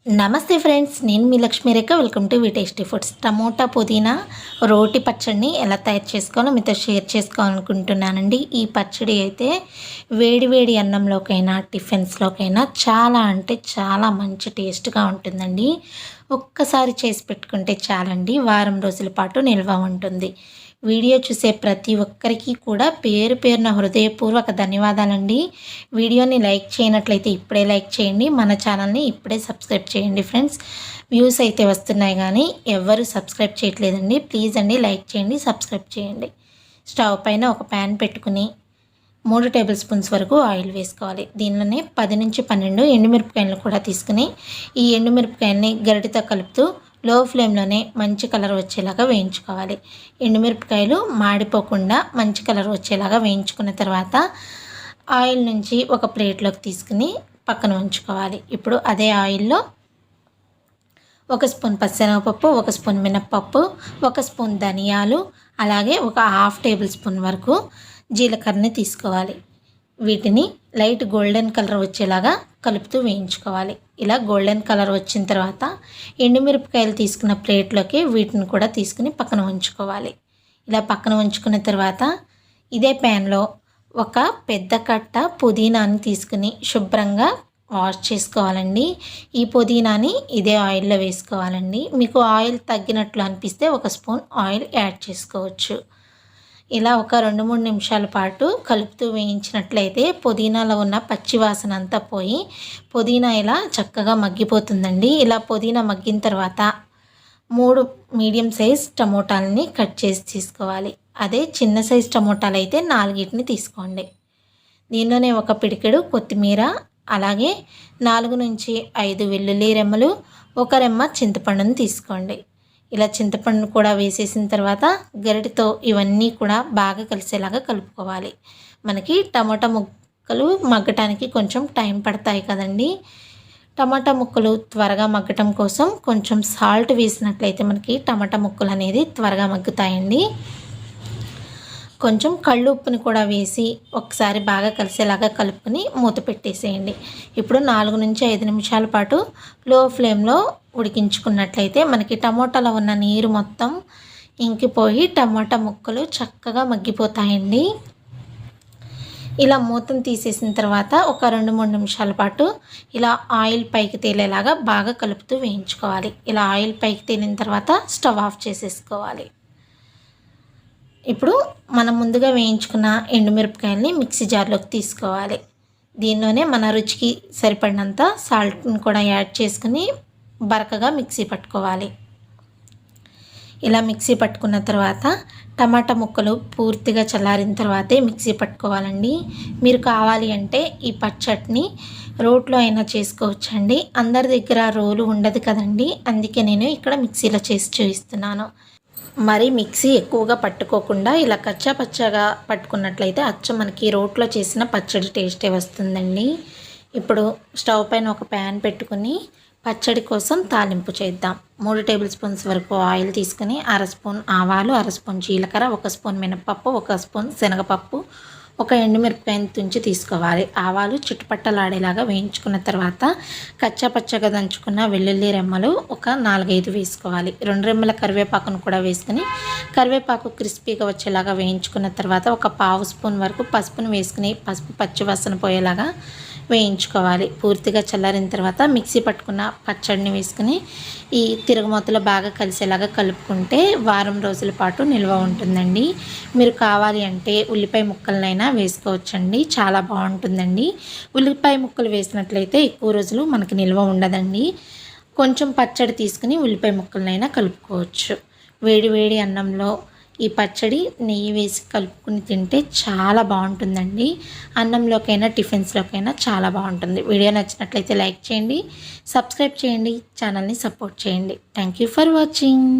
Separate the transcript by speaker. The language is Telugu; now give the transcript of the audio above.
Speaker 1: నమస్తే ఫ్రెండ్స్, నేను మీ Lakshmi Rekha. Welcome to V Tasty Foods. Tomato పుదీనా రోటి పచ్చడిని ఎలా తయారు చేసుకోవాలో మీతో షేర్ చేసుకోవాలనుకుంటున్నానండి. ఈ పచ్చడి అయితే వేడి వేడి అన్నంలోకైనా టిఫిన్స్లోకైనా చాలా అంటే చాలా మంచి టేస్ట్గా ఉంటుందండి. ఒక్కసారి చేసి పెట్టుకుంటే చాలండి, వారం రోజుల పాటు నిల్వ ఉంటుంది. వీడియో చూసే ప్రతి ఒక్కరికి కూడా పేరు పేరున హృదయపూర్వక ధన్యవాదాలండి. వీడియోని లైక్ చేయనట్లయితే ఇప్పుడే లైక్ చేయండి, మన ఛానల్ని ఇప్పుడే సబ్స్క్రైబ్ చేయండి ఫ్రెండ్స్. వ్యూస్ అయితే వస్తున్నాయి కానీ ఎవరు సబ్స్క్రైబ్ చేయట్లేదండి. ప్లీజ్ అండి, లైక్ చేయండి, సబ్స్క్రైబ్ చేయండి. స్టవ్ పైన ఒక ప్యాన్ పెట్టుకుని 3 టేబుల్ స్పూన్స్ వరకు ఆయిల్ వేసుకోవాలి. దీనిలోనే 10 నుంచి 12 ఎండుమిరపకాయలను కూడా తీసుకుని ఈ ఎండుమిరపకాయలని గరిటెతో కలుపుతూ లో ఫ్లేమ్లోనే మంచి కలర్ వచ్చేలాగా వేయించుకోవాలి. ఎండుమిరపకాయలు మాడిపోకుండా మంచి కలర్ వచ్చేలాగా వేయించుకున్న తర్వాత ఆయిల్ నుంచి ఒక ప్లేట్లోకి తీసుకుని పక్కన ఉంచుకోవాలి. ఇప్పుడు అదే ఆయిల్లో 1 స్పూన్ పచ్చెనగపప్పు, 1 స్పూన్ మినప్పప్పు, 1 స్పూన్ ధనియాలు, అలాగే ఒక హాఫ్ టేబుల్ స్పూన్ వరకు జీలకర్రని తీసుకోవాలి. వీటిని లైట్ గోల్డెన్ కలర్ వచ్చేలాగా కలుపుతూ వేయించుకోవాలి. ఇలా గోల్డెన్ కలర్ వచ్చిన తర్వాత ఎండుమిరపకాయలు తీసుకున్న ప్లేట్లోకి వీటిని కూడా తీసుకుని పక్కన ఉంచుకోవాలి. ఇలా పక్కన ఉంచుకున్న తర్వాత ఇదే ప్యాన్లో ఒక పెద్ద కట్ట పుదీనాని తీసుకుని శుభ్రంగా వాష్ చేసుకోవాలండి. ఈ పుదీనాని ఇదే ఆయిల్లో వేసుకోవాలండి. మీకు ఆయిల్ తగ్గినట్లు అనిపిస్తే 1 స్పూన్ ఆయిల్ యాడ్ చేసుకోవచ్చు. ఇలా ఒక 2-3 నిమిషాల పాటు కలుపుతూ వేయించినట్లయితే పుదీనాలో ఉన్న పచ్చి వాసన అంతా పోయి పుదీనా ఇలా చక్కగా మగ్గిపోతుందండి. ఇలా పుదీనా మగ్గిన తర్వాత 3 మీడియం సైజ్ టమోటాలని కట్ చేసి తీసుకోవాలి. అదే చిన్న సైజ్ టమోటాలు అయితే 4 తీసుకోండి. దీనిలోనే ఒక పిడికెడు కొత్తిమీర, అలాగే 4 నుంచి 5 వెల్లుల్లి రెమ్మలు, 1 రెమ్మ చింతపండుని తీసుకోండి. ఇలా చింతపండు కూడా వేసేసిన తర్వాత గరిటెతో ఇవన్నీ కూడా బాగా కలిసేలాగా కలుపుకోవాలి. మనకి టమాటా ముక్కలు మగ్గటానికి కొంచెం టైం పడతాయి కదండి. టమాటా ముక్కలు త్వరగా మగ్గటం కోసం కొంచెం సాల్ట్ వేసినట్లయితే మనకి టమాటా ముక్కలు అనేది త్వరగా మగ్గుతాయండి. కొంచెం కళ్ళు ఉప్పుని కూడా వేసి ఒకసారి బాగా కలిసేలాగా కలుపుకొని మూత పెట్టేసేయండి. ఇప్పుడు 4 నుంచి 5 నిమిషాల పాటు లో ఫ్లేమ్లో ఉడికించుకున్నట్లయితే మనకి టమోటాలో ఉన్న నీరు మొత్తం ఇంకిపోయి టమాటా ముక్కలు చక్కగా మగ్గిపోతాయండి. ఇలా మూతను తీసేసిన తర్వాత ఒక 2-3 నిమిషాల పాటు ఇలా ఆయిల్ పైకి తేలేలాగా బాగా కలుపుతూ వేయించుకోవాలి. ఇలా ఆయిల్ పైకి తేలిన తర్వాత స్టవ్ ఆఫ్ చేసేసుకోవాలి. ఇప్పుడు మనం ముందుగా వేయించుకున్న ఎండుమిరపకాయలని మిక్సీ జార్లోకి తీసుకోవాలి. దీనిలోనే మన రుచికి సరిపడినంత సాల్ట్ని కూడా యాడ్ చేసుకుని బరకగా మిక్సీ పట్టుకోవాలి. ఇలా మిక్సీ పట్టుకున్న తర్వాత టమాటా ముక్కలు పూర్తిగా చల్లారిన తర్వాతే మిక్సీ పట్టుకోవాలండి. మీరు కావాలి అంటే ఈ పచ్చడిని రోట్లో అయినా చేసుకోవచ్చండి. అందరి దగ్గర రోలు ఉండదు కదండి, అందుకే నేను ఇక్కడ మిక్సీలో చేసి చూపిస్తున్నాను. మరి మిక్సీ ఎక్కువగా పట్టుకోకుండా ఇలా కచ్చా పచ్చాగా పట్టుకున్నట్లయితే అచ్చం మనకి రోట్లో చేసిన పచ్చడి టేస్టే వస్తుందండి. ఇప్పుడు స్టవ్ పైన ఒక ప్యాన్ పెట్టుకుని పచ్చడి కోసం తాలింపు చేద్దాం. 3 టేబుల్ స్పూన్స్ వరకు ఆయిల్ తీసుకుని 1/2 స్పూన్ ఆవాలు, 1/2 స్పూన్ జీలకర్ర, 1 స్పూన్ మినపప్పు, 1 స్పూన్ శనగపప్పు, 1 ఎండుమిరపకాయని తుంచి తీసుకోవాలి. ఆవాలు చుట్టుపట్టలాడేలాగా వేయించుకున్న తర్వాత కచ్చా పచ్చగా దంచుకున్న వెల్లుల్లి రెమ్మలు ఒక 4-5 వేసుకోవాలి. 2 రెమ్మల కరివేపాకును కూడా వేసుకుని కరివేపాకు క్రిస్పీగా వచ్చేలాగా వేయించుకున్న తర్వాత ఒక 1/2 స్పూన్ వరకు పసుపును వేసుకుని పసుపు పచ్చివాసన పోయేలాగా వేయించుకోవాలి. పూర్తిగా చల్లారిన తర్వాత మిక్సీ పట్టుకున్న పచ్చడిని వేసుకుని ఈ తిరుగుమూతలో బాగా కలిసేలాగా కలుపుకుంటే వారం రోజుల పాటు నిల్వ ఉంటుందండి. మీరు కావాలి అంటే ఉల్లిపాయ ముక్కలనైనా వేసుకోవచ్చండి, చాలా బాగుంటుందండి. ఉల్లిపాయ ముక్కలు వేసినట్లయితే ఎక్కువ రోజులు మనకి నిల్వ ఉండదండి. కొంచెం పచ్చడి తీసుకుని ఉల్లిపాయ ముక్కలనైనా కలుపుకోవచ్చు. వేడి వేడి అన్నంలో ఈ పచ్చడి నెయ్యి వేసి కలుపుకుని తింటే చాలా బాగుంటుందండి. అన్నంలోకైనా టిఫిన్స్లోకైనా చాలా బాగుంటుంది. వీడియో నచ్చినట్లయితే లైక్ చేయండి, సబ్స్క్రైబ్ చేయండి, ఛానల్ని సపోర్ట్ చేయండి. Thank you for watching.